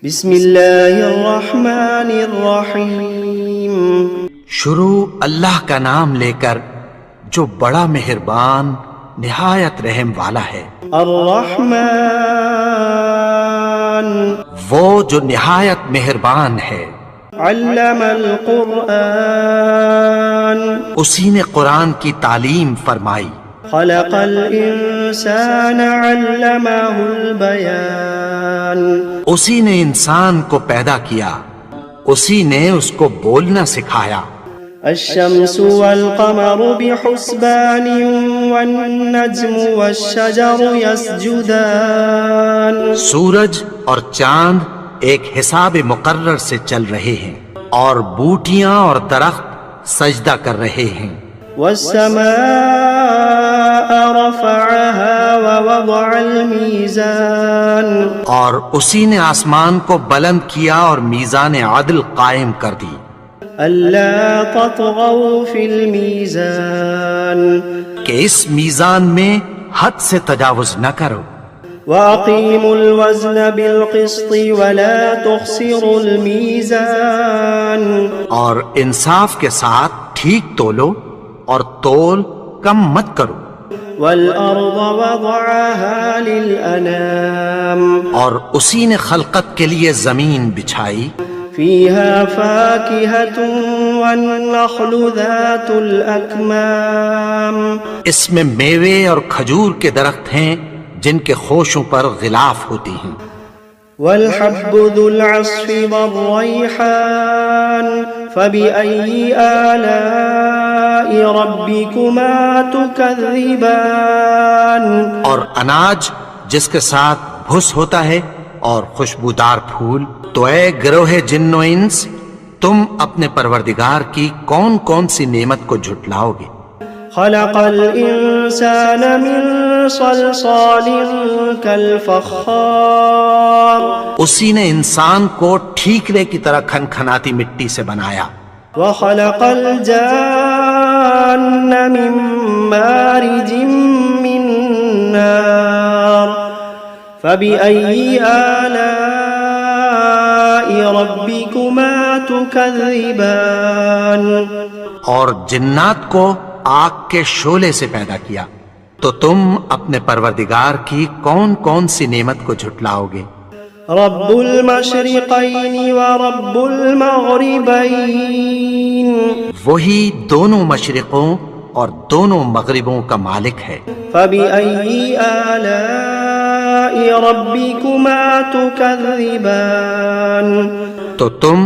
بسم اللہ الرحمن الرحیم۔ شروع اللہ کا نام لے کر جو بڑا مہربان نہایت رحم والا ہے۔ الرحمن وہ جو نہایت مہربان ہے۔ علم القرآن اسی نے قرآن کی تعلیم فرمائی۔ خلق الانسان علمہ البیان اسی نے انسان کو پیدا کیا، اسی نے اس کو بولنا سکھایا۔ الشمس والقمر بحسبان والنجم والشجر يسجدان سورج اور چاند ایک حساب مقرر سے چل رہے ہیں، اور بوٹیاں اور درخت سجدہ کر رہے ہیں۔ والسماء رفعها ووضع الميزان اور اسی نے آسمان کو بلند کیا اور میزان عدل قائم کر دی۔ ألا تطغوا في الميزان کہ اس میزان میں حد سے تجاوز نہ کرو۔ وأقيموا الوزن بالقسط ولا تخسروا الميزان اور انصاف کے ساتھ ٹھیک تولو اور تول کم مت کرو۔ والأرض وضعها للأنام اور اسی نے خلقت کے لیے زمین بچھائی، فيها فاكهة والنخل ذات الأكمام اس میں میوے اور کھجور کے درخت ہیں جن کے خوشوں پر غلاف ہوتی ہیں۔ والحب ذو العصف والريحان فبأي آلاء ربكما تكذبان اور اناج جس کے ساتھ بھس ہوتا ہے اور خوشبودار پھول، تو اے گروہ جن و انس، تم اپنے پروردگار کی کون کون سی نعمت کو جھٹلاؤ گے؟ خلق الإنسان من صلصال كالفخار اسی نے انسان کو ٹھیکرے کی طرح کھنکھناتی مٹی سے بنایا۔ وخلق الجان من مارج من نار فبأي آلاء ربكما تكذبان اور جنات کو آگ کے شعلے سے پیدا کیا، تو تم اپنے پروردگار کی کون کون سی نعمت کو جھٹلاؤ گے؟ رب المشرقین ورب المغربین وہی دونوں مشرقوں اور دونوں مغربوں کا مالک ہے۔ فبأي آلاء ربكما تكذبان تو تم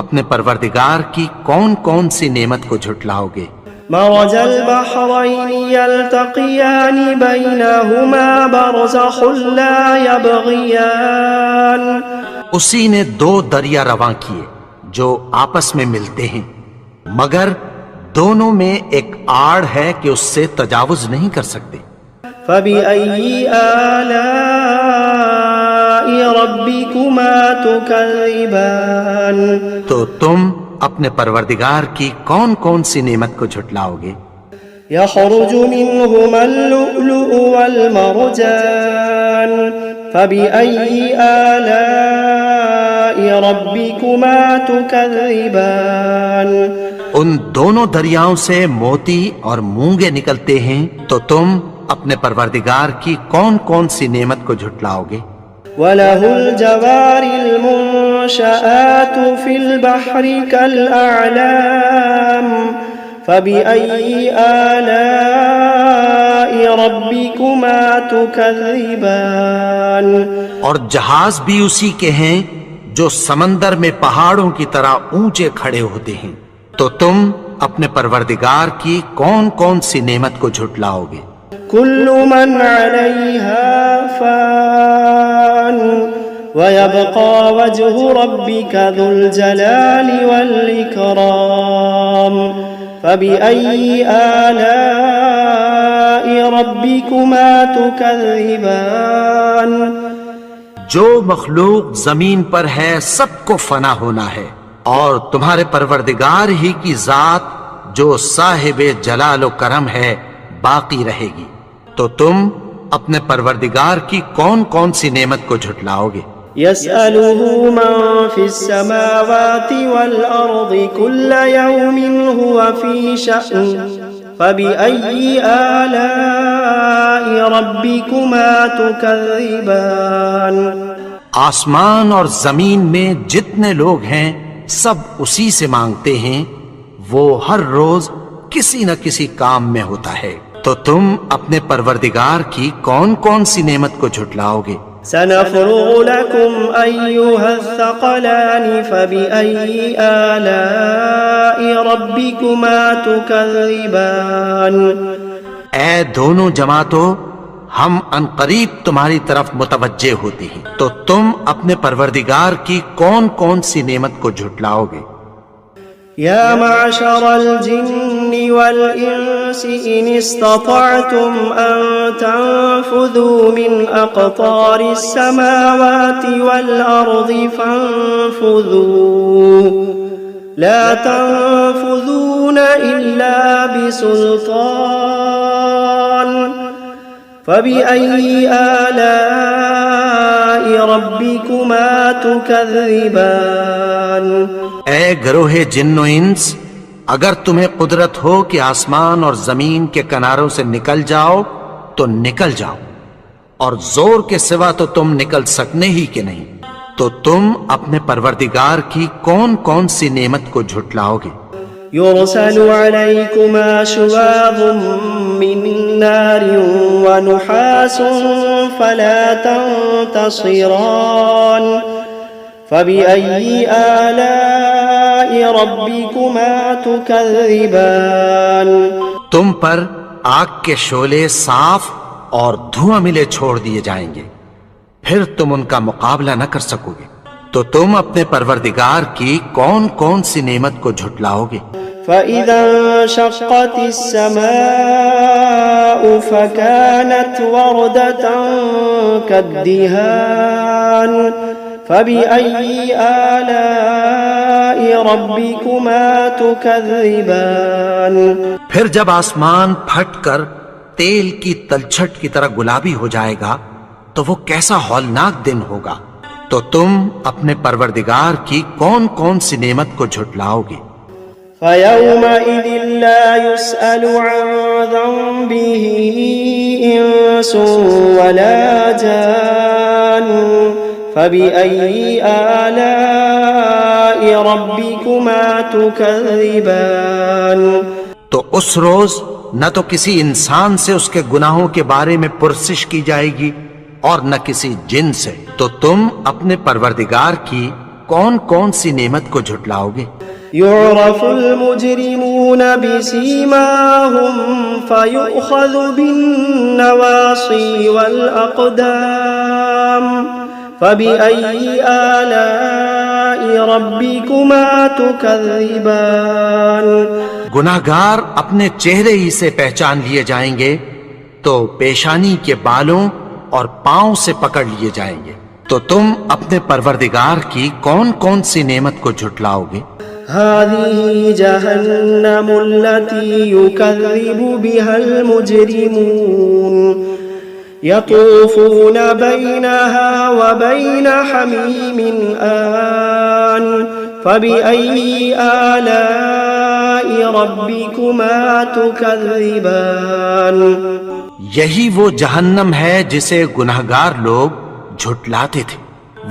اپنے پروردگار کی کون کون سی نعمت کو جھٹلاؤ گے؟ مرج البحرين يلتقيان بينهما برزخ لا يبغيان اسی نے دو دریا رواں کیے جو آپس میں ملتے ہیں، مگر دونوں میں ایک آڑ ہے کہ اس سے تجاوز نہیں کر سکتے۔ فبأي آلاء ربكما تكذبان تو تم اپنے پروردگار کی کون کون سی نعمت کو جھٹلاؤ گے؟ يخرج منهما اللؤلؤ والمرجان فبأي آلاء ربكما تكذبان ان دونوں دریاؤں سے موتی اور مونگے نکلتے ہیں، تو تم اپنے پروردگار کی کون کون سی نعمت کو جھٹلاؤ گے؟ وَلَهُ الْجَوَارِ الْمُنشَآتُ فِي الْبَحْرِ كَالْأَعْلَامِ فَبِأَيِّ آلَاءِ رَبِّكُمَا تُكَذِّبَانِ اور جہاز بھی اسی کے ہیں جو سمندر میں پہاڑوں کی طرح اونچے کھڑے ہوتے ہیں، تو تم اپنے پروردگار کی کون کون سی نعمت کو جھٹلاؤ گے؟ كل من عليها فان ويبقى وجه ربك ذو الجلال والإكرام فبأي آلاء ربكما تكذبان جو مخلوق زمین پر ہے سب کو فنا ہونا ہے، اور تمہارے پروردگار ہی کی ذات جو صاحب جلال و کرم ہے باقی رہے گی، تو تم اپنے پروردگار کی کون کون سی نعمت کو جھٹلاؤ گے؟ يسأله من في السماوات والأرض كل يوم هو في شأن فبأي آلاء ربكما تكذبان آسمان اور زمین میں جتنے لوگ ہیں سب اسی سے مانگتے ہیں، وہ ہر روز کسی نہ کسی کام میں ہوتا ہے، تو تم اپنے پروردگار کی کون کون سی نعمت کو جھٹلاؤ گے؟ سنفرغ لكم أيها الثقلان فبأي آلاء ربكما تكذبان اے دونوں جماعتوں، ہم عنقریب تمہاری طرف متوجہ ہوتے ہیں، تو تم اپنے پروردگار کی کون کون سی نعمت کو جھٹلاؤ گے؟ يا معشر الجن والإنس إن استطعتم أن تنفذوا من أقطار السماوات والأرض فانفذوا لا تنفذون إلا بسلطان فبأي آلاء ربكما تكذبان اے گروہ جن و انس، اگر تمہیں قدرت ہو کہ آسمان اور زمین کے کناروں سے نکل جاؤ تو نکل جاؤ، اور زور کے سوا تو تم نکل سکنے ہی کہ نہیں، تو تم اپنے پروردگار کی کون کون سی نعمت کو جھٹلاؤ گے؟ يرسل عليكما شواظ من نار ونحاس فلا تنتصران فبأي آلاء ربكما تكذبان تم پر آگ کے شعلے صاف اور دھواں ملے چھوڑ دیے جائیں گے، پھر تم ان کا مقابلہ نہ کر سکو گے، تو تم اپنے پروردگار کی کون کون سی نعمت کو جھٹلاؤ گے؟ فإذا انشقت السماء فكانت وردة كالدهان فبأي آلاء ربكما تكذبان پھر جب آسمان پھٹ کر تیل کی تلچھٹ کی طرح گلابی ہو جائے گا تو وہ کیسا ہولناک دن ہوگا، تو تم اپنے پروردگار کی کون کون سی نعمت کو جھٹلاؤ گے؟ فيومئذ لا يسأل عن ذنبه إنس ولا جان فبأي آلاء ربكما تكذبان تو اس روز نہ تو کسی انسان سے اس کے گناہوں کے بارے میں پرسش کی جائے گی اور نہ کسی جن سے، تو تم اپنے پروردگار کی کون کون سی نعمت کو جھٹلاؤ گے؟ يعرف المجرمون بسيماهم فيؤخذ بالنواصي والأقدام فبأي آلاء ربكما تكذبان گناہگار اپنے چہرے ہی سے پہچان لیے جائیں گے، تو پیشانی کے بالوں اور پاؤں سے پکڑ لیے جائیں گے، تو تم اپنے پروردگار کی کون کون سی نعمت کو جھٹلاؤ گے؟ هذه جهنم التي يكذب بها المجرمون يطوفون بينها وبين حميم آن فبأي آلاء ربكما تكذبان یہی وہ جہنم ہے جسے گناہگار لوگ جھٹلاتے تھے،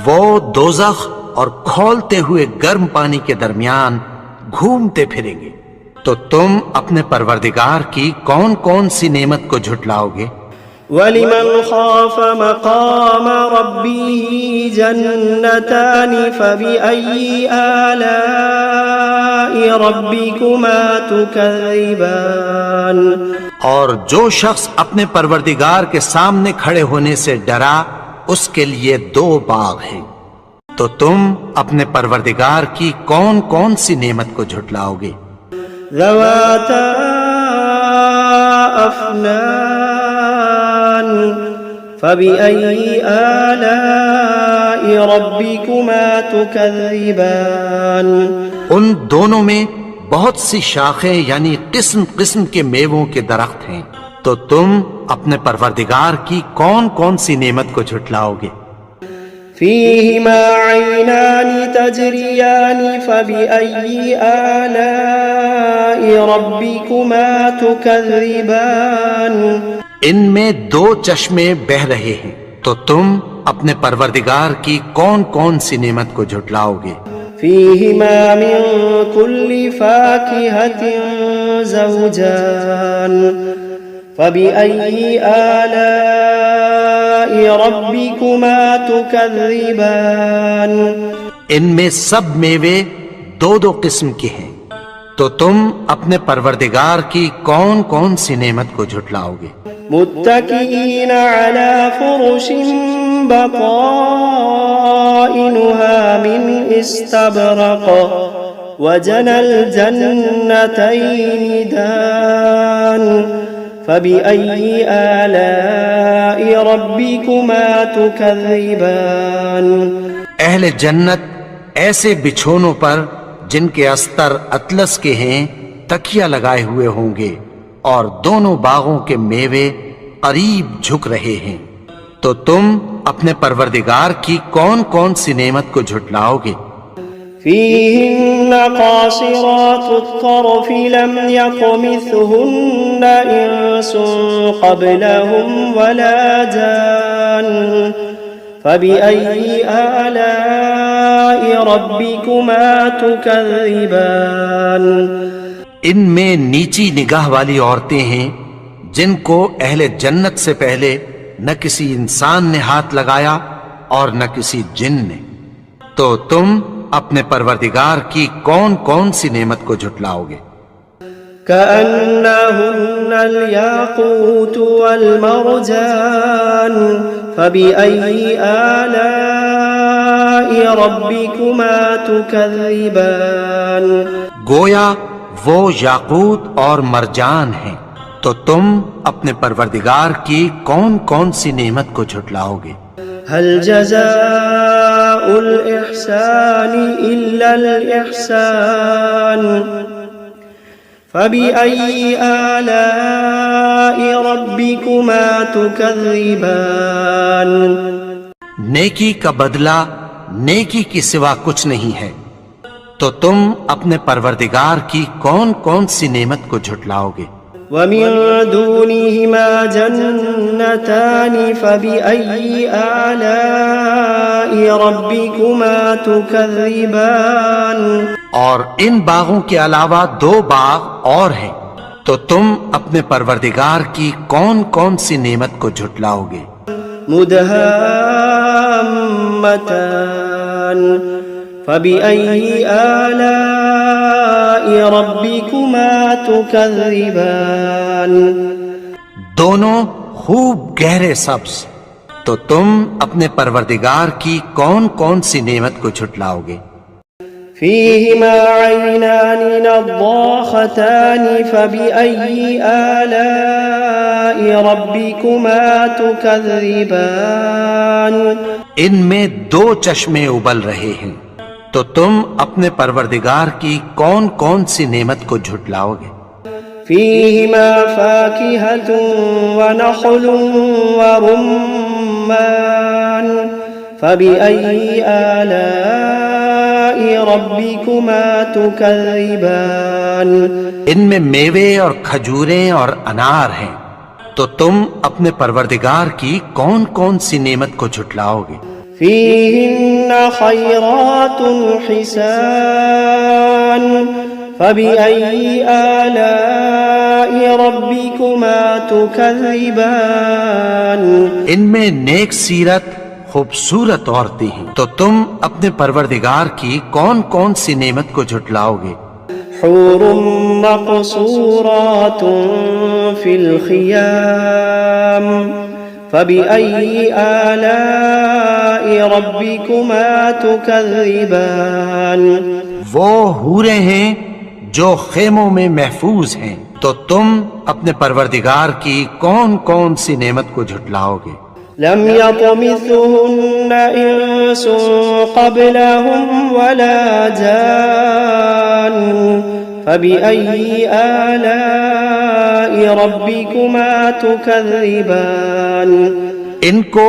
وہ دوزخ اور کھولتے ہوئے گرم پانی کے درمیان گھومتے پھریں گے، تو تم اپنے پروردگار کی کون کون سی نعمت کو جھٹلاؤ گے؟ وَلِمَنْ خَافَ مَقَامَ رَبِّهِ جَنَّتَانِ فَبِأَيِّ آلَاءِ رَبِّكُمَا تُكَذِّبَانِ اور جو شخص اپنے پروردگار کے سامنے کھڑے ہونے سے ڈرا، اس کے لیے دو باغ ہیں، تو تم اپنے پروردگار کی کون کون سی نعمت کو جھٹلاؤ گے؟ ذواتا افنان فبأي آلاء ربكما تكذبان ان دونوں میں بہت سی شاخیں یعنی قسم قسم کے میووں کے درخت ہیں، تو تم اپنے پروردگار کی کون کون سی نعمت کو جھٹلاؤ گے؟ فيهما عينان تجريان فبأي آلاء ربكما تكذبان ان میں دو چشمے بہ رہے ہیں، تو تم اپنے پروردگار کی کون کون سی نعمت کو جھٹلاؤ گے؟ فيهما من كل فاكهة زوجان فبأي آلاء ربكما تكذبان ان میں سب میوے دو دو قسم کے ہیں، تو تم اپنے پروردگار کی کون کون سی نعمت کو جھٹلاؤ گے؟ متكئين على فرش بطائنها من استبرق وجنى الجنتين دان فبأي آلاء ربكما تكذبان اہل جنت ایسے بچھونوں پر جن کے استر اطلس کے ہیں تکیہ لگائے ہوئے ہوں گے، اور دونوں باغوں کے میوے قریب جھک رہے ہیں، تو تم اپنے پروردگار کی کون کون سی نعمت کو جھٹلاؤ گے؟ فيهن قاصرات الطرف لم يطمثهن إنس قبلهم ولا جان فبأي آلاء ربكما تكذبان ان میں نیچی نگاہ والی عورتیں ہیں جن کو اہل جنت سے پہلے نہ کسی انسان نے ہاتھ لگایا اور نہ کسی جن نے، تو تم اپنے پروردگار کی کون کون سی نعمت کو جھٹلاؤ گے؟ كأنهن الياقوت والمرجان فبأي آلاء ربكما تكذبان گویا وہ یاقوت اور مرجان ہیں، تو تم اپنے پروردگار کی کون کون سی نعمت کو جھٹلاؤ گے؟ هل جزاء الإحسان إلا الإحسان فبأي آلاء ربكما تكذبان نیکی کا بدلہ نیکی کی سوا کچھ نہیں ہے، تو تم اپنے پروردگار کی کون کون سی نعمت کو جھٹلاؤ گے؟ ومن دونهما جنتان فبأي آلاء ربكما تكذبان اور ان باغوں کے علاوہ دو باغ اور ہیں، تو تم اپنے پروردگار کی کون کون سی نعمت کو جھٹلاؤ گے؟ مدهامتان فبأي آلاء ربكما تكذبان دونوں خوب گہرے سبز، تو تم اپنے پروردگار کی کون کون سی نعمت کو جھٹلاؤ گے؟ فيهما عينان نضاختان فبأي آلاء ربكما تكذبان ان میں دو چشمے ابل رہے ہیں، تو تم اپنے پروردگار کی کون کون سی نعمت کو جھٹلاؤ گے؟ فيهما فاكهة ونخل ورمان فبأي آلاء ربكما تكذبان ان میں میوے اور کھجوریں اور انار ہیں، تو تم اپنے پروردگار کی کون کون سی نعمت کو جھٹلاؤ گے؟ فيهن خيرات حسان فبأي آلاء ربكما تكذبان ان میں نیک سیرت خوبصورت عورتیں ہیں، تو تم اپنے پروردگار کی کون کون سی نعمت کو جھٹلاؤ گے؟ حور مقصورات في الخيام فبأي آلاء ربكما تكذبان وہ حوریں ہیں جو خیموں میں محفوظ ہیں، تو تم اپنے پروردگار کی کون کون سی نعمت کو جھٹلاؤ گے؟ لم يطمثهن إنس قبلهم ولا جان فبأي آلاء ربكما تكذبان ان کو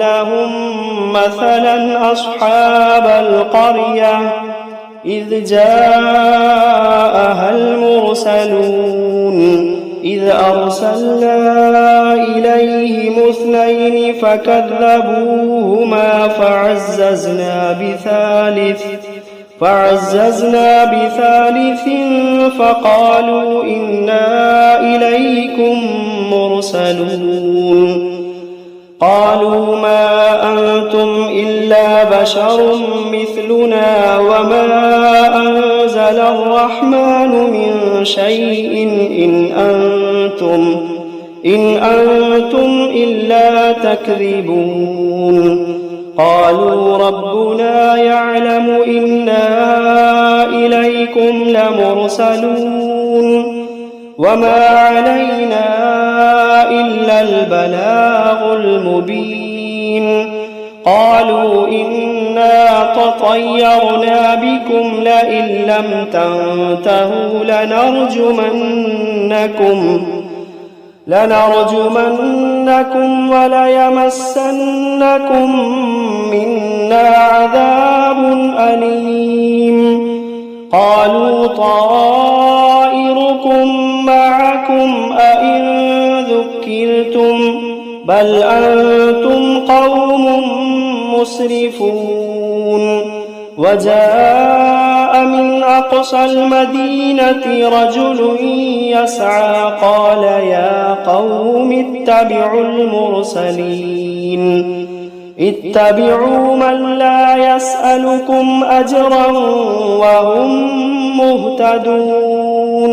لهم مثلا أصحاب القرية إذ جاءها المرسلون إذ أرسلنا إليهم اثنين فكذبوهما فعززنا بثالث فقالوا إنا إليكم مرسلون. قالوا ما أنتم إلا بشر مثلنا وما أنزل الرحمن من شيء إن أنتم إلا تكذبون. قالوا ربنا يعلم إنا إليكم لمرسلون وما علينا إلا البلاغ المبين. قالوا إنا تطيرنا بكم لئن لم تنتهوا لنرجمنكم وليمسنكم منا عذاب أليم. قالوا طائركم معكم أئن ذكرتم بل أنتم قوم مسرفون. وجاء من أقصى المدينة رجل يسعى قال يا قوم اتبعوا المرسلين اتبعوا من لا يسألكم أجرا وهم مهتدون.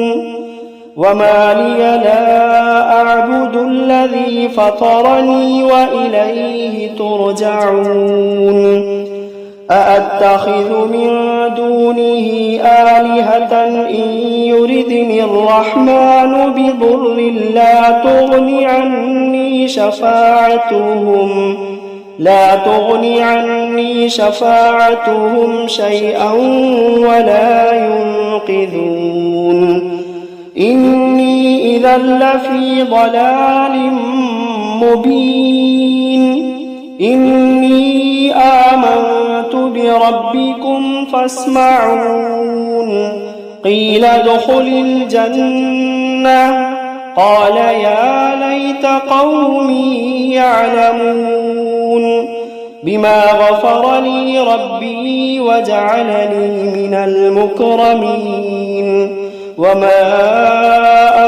وما لي لا أعبد الذي فطرني وإليه ترجعون. أأتخذ من دونه آلهة إن يردني الرحمن بضر لا تغني عني شفاعتهم شيئا ولا ينقذون إني إذا لفي ضلال مبين إني آمنت بربكم فاسمعون قيل ادخل الجنة قال يا ليت قومي يعلمون بما غفر لي ربي وجعلني من المكرمين وما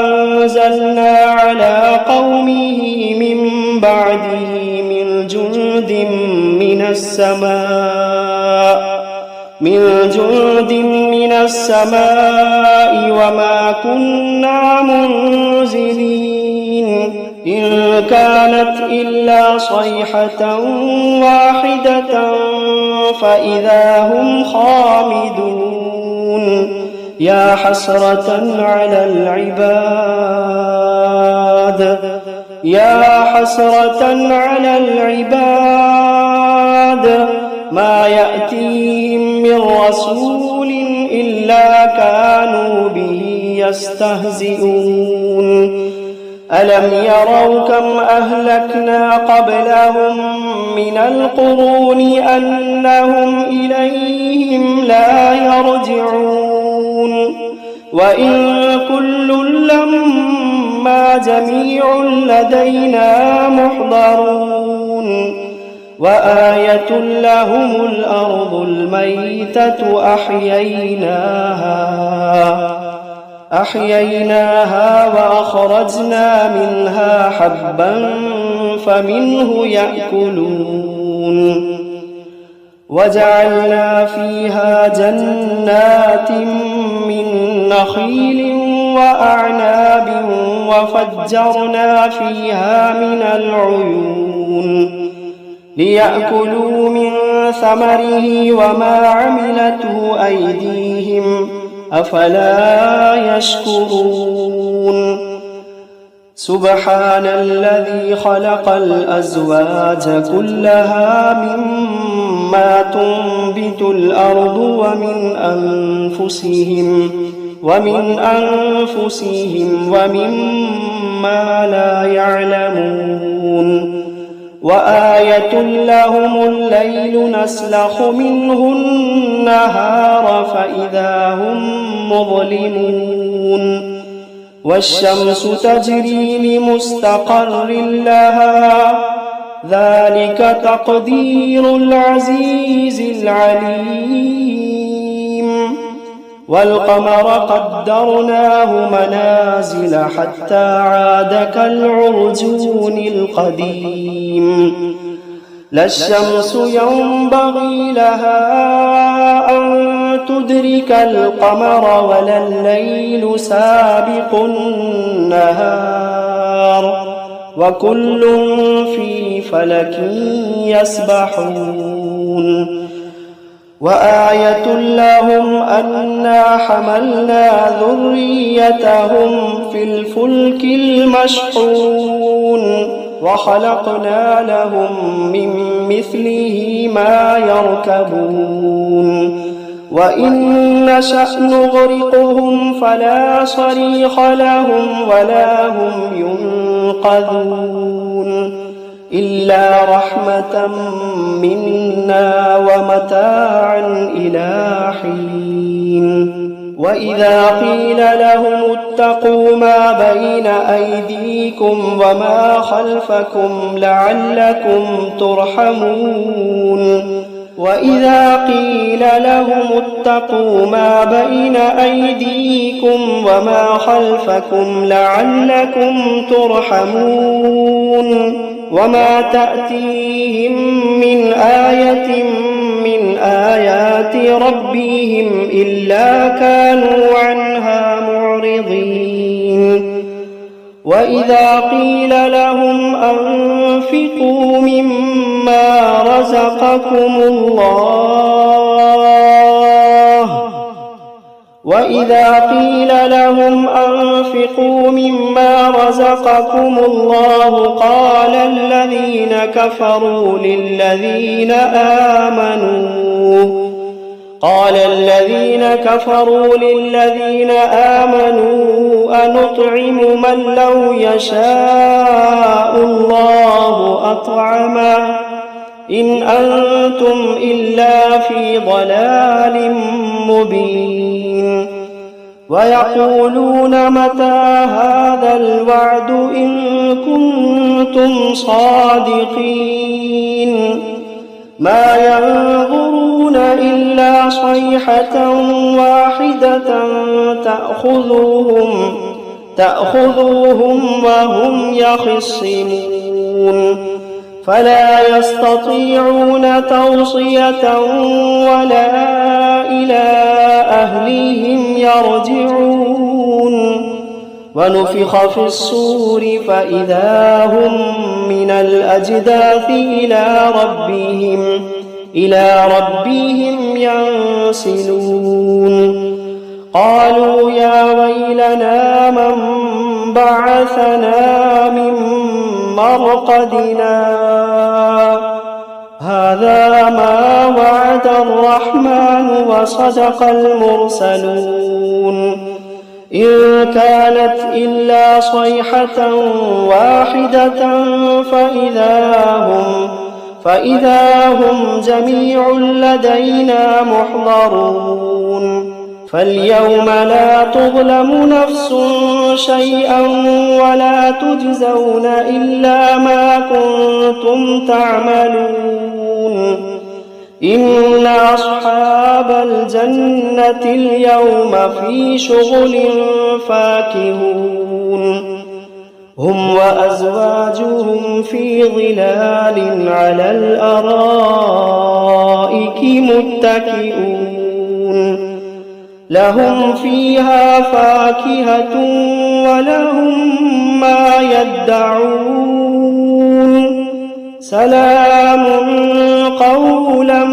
أنزلنا على قومه من بعده من جند من السماء وما كنا منزلين إن كانت إلا صيحة واحدة فإذا هم خامدون يا حسرة على العباد ما يأتيهم من رسول إلا كانوا به يستهزئون ألم يروا كم أهلكنا قبلهم من القرون أنهم إليهم لا يرجعون وإن كل لما جميع لدينا محضرون وآية لهم الأرض الميتة أحييناها وأخرجنا منها حبا فمنه يأكلون وجعلنا فيها جنات من نخيل وأعناب وفجرنا فيها من العيون ليأكلوا من ثمره وما عملته أيديهم أفلا يشكرون سبحان الذي خلق الأزواج كلها مما تنبت الأرض ومن أنفسهم ومما لا يعلمون وآية لهم الليل نسلخ منه النهار فإذا هم مظلمون والشمس تجري لمستقر لها ذلك تقدير العزيز العليم والقمر قدرناه منازل حتى عاد كالعرجون القديم لا الشمس ينبغي لها أن تدرك القمر ولا الليل سابق النهار وكل في فلك يسبحون وآية لهم أنا حملنا ذريتهم في الفلك المشحون وخلقنا لهم من مثله ما يركبون وإن نشأ نغرقهم فلا صريخ لهم ولا هم ينقذون إلا رحمة منا ومتاعا إلى حين وإذا قيل لهم اتقوا ما بين أيديكم وما خلفكم لعلكم ترحمون وإذا قيل لهم اتقوا ما بين أيديكم وما خلفكم لعلكم ترحمون وما تأتيهم من آية من آيات ربهم إلا كانوا عنها معرضين وإذا قيل لهم أنفقوا مما رزقكم الله قال الذين كفروا للذين آمنوا أنطعم من لو يشاء الله أطعمه إن أنتم إلا في ضلال مبين ويقولون متى هذا الوعد إن كنتم صادقين ما ينظرون إلا صيحة واحدة تأخذوهم وهم يخصمون فلا يستطيعون توصية ولا إلى أهلهم يرجعون ونفخ في الصور فإذا هم من الأجداث إلى ربهم ينسلون قالوا يا ويلنا من بعثنا من مرقدنا هذا ما وعد الرحمن وصدق المرسلون إن كانت إلا صيحة واحدة فإذا هم جميع لدينا محضرون فاليوم لا تظلم نفس شيئا ولا تجزون إلا ما كنتم تعملون إن أصحاب الجنة اليوم في شغل فاكهون هم وأزواجهم في ظلال على الأرائك متكئون لهم فيها فاكهة ولهم ما يدعون سلام قولا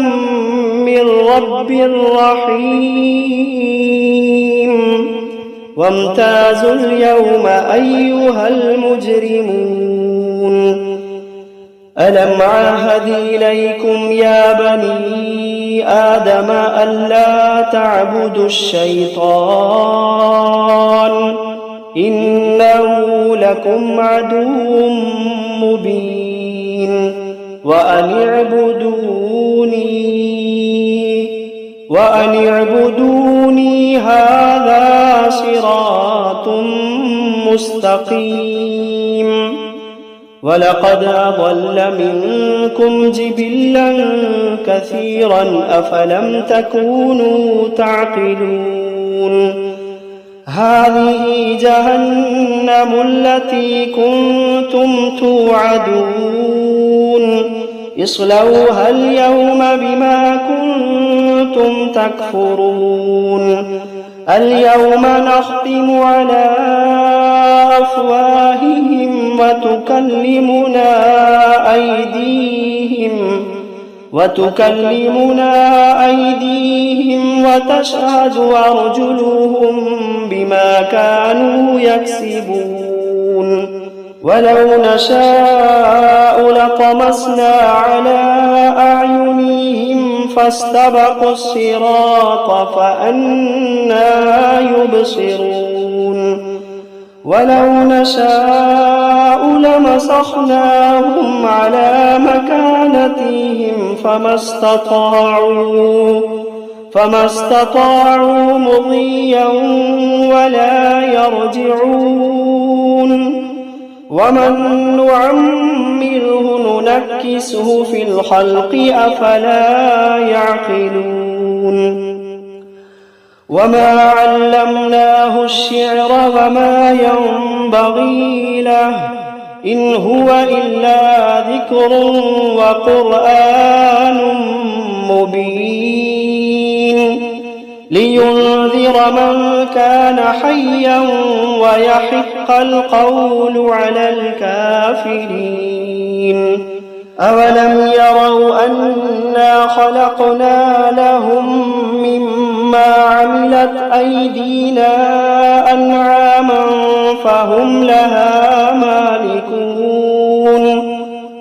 من رب رحيم وامتازوا اليوم أيها المجرمون ألم عهد إليكم يا بني آدم ألا تعبدوا الشيطان إنه لكم عدو مبين وأن اعبدوني هذا صراط مستقيم ولقد أضل منكم جبلا كثيرا أفلم تكونوا تعقلون هذه جهنم التي كنتم توعدون اصلوها اليوم بما كنتم تكفرون اليوم نختم على أفواههم وتكلمنا أيديهم وتشهد أرجلهم بما كانوا يكسبون ولو نشاء لطمسنا على أعينهم فاستبقوا الصراط فأنى يبصرون ولو نشاء لمسخناهم على مكانتهم فما استطاعوا مضيا ولا يرجعون ومن نعمره ننكسه في الخلق أفلا يعقلون وما علمناه الشعر وما ينبغي له إن هو إلا ذكر وقرآن مبين لينذر من كان حيا ويحق القول على الكافرين. أولم يروا أنا خلقنا لهم مما عملت أيدينا أنعاما فهم لها مالكون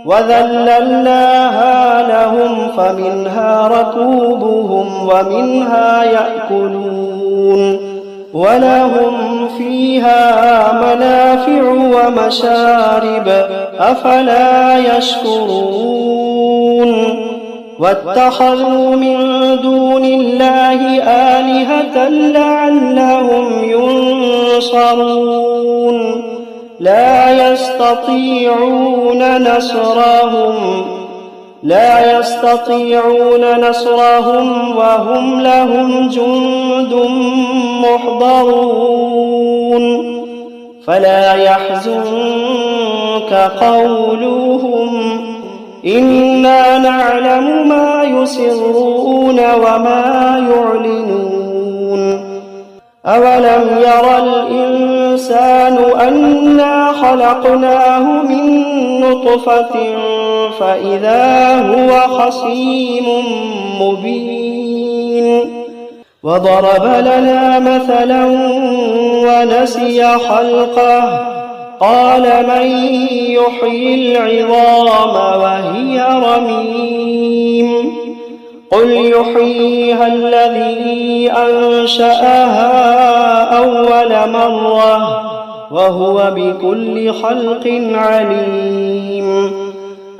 وذللناها لهم فمنها ركوبهم ومنها يأكلون ولهم فيها منافع ومشارب أفلا يشكرون. واتخذوا من دون الله آلهة لعلهم ينصرون لا يستطيعون نصرهم وهم لهم جند محضرون. فلا يحزنك قولهم إنا نعلم ما يسرون وما يعلنون. أولم ير الإنسان أنا خلقناه من نطفة فإذا هو خصيم مبين. وضرب لنا مثلا ونسي خلقه قال من يحيي العظام وهي رميم قل يحييها الذي أنشأها أول مرة وهو بكل خلق عليم.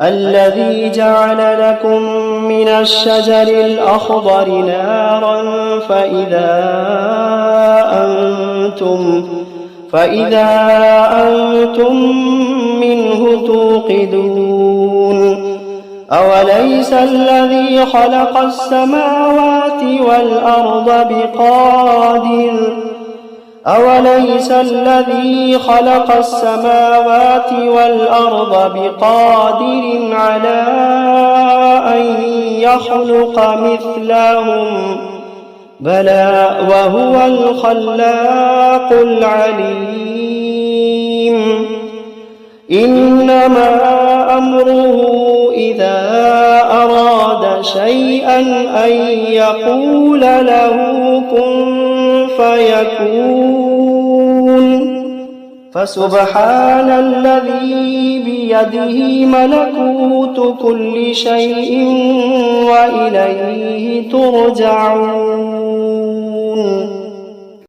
الذي جعل لكم من الشجر الأخضر نارا فإذا أنتم منه توقدون. أوليس الذي خلق السماوات والأرض بقادر على أن يخلق مثلهم بلى وهو الخلاق العليم. إنما أمره إذا أراد شيئا أن يقول له كن فيكون. فسبحان الذي بيده ملكوت كل شيء وإليه ترجعون.